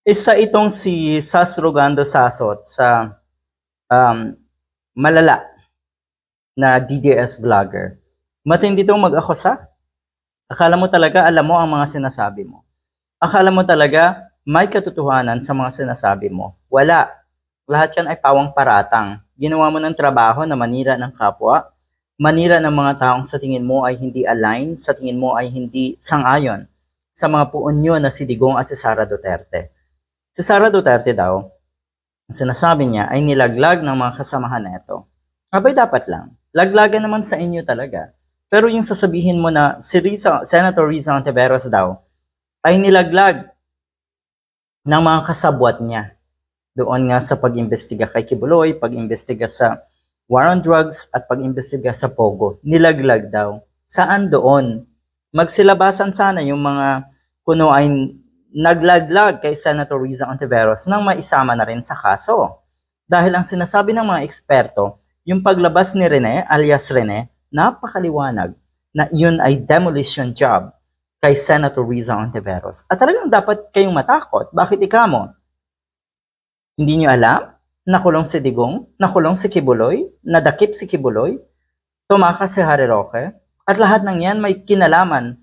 Isa itong si Sas Rogando Sasot sa um, malala na DDS vlogger. Matindi itong mag-akusa. Akala mo talaga alam mo ang mga sinasabi mo. Akala mo talaga may katotohanan sa mga sinasabi mo. Wala. Lahat yan ay pawang paratang. Ginawa mo ng trabaho na manira ng kapwa, manira ng mga taong sa tingin mo ay hindi align, sa tingin mo ay hindi sang-ayon sa mga puon nyo na si Digong at si Sara Duterte. Si Sara Duterte daw, ang sinasabi niya ay nilaglag ng mga kasamahan nito. Abay dapat lang. Laglagan naman sa inyo talaga. Pero yung sasabihin mo na si Senator Risa Ontiveros daw ay nilaglag ng mga kasabwat niya. Doon nga sa pag-imbestiga kay Kibuloy, pag-imbestiga sa war on drugs at pag-imbestiga sa Pogo. Nilaglag daw. Saan doon? Magsilabasan sana yung mga kuno ay naglaglag kay Senator Risa Ontiveros nang maisama na rin sa kaso. Dahil ang sinasabi ng mga eksperto, yung paglabas ni Rene alias Rene, napakaliwanag na yun ay demolition job kay Senator Risa Ontiveros. At talagang dapat kayong matakot. Bakit ikamo? Hindi nyo alam? Nakulong si Digong? Nakulong si Kibuloy? Nadakip si Kibuloy? Tumakas si Harry Roque? At lahat ng yan may kinalaman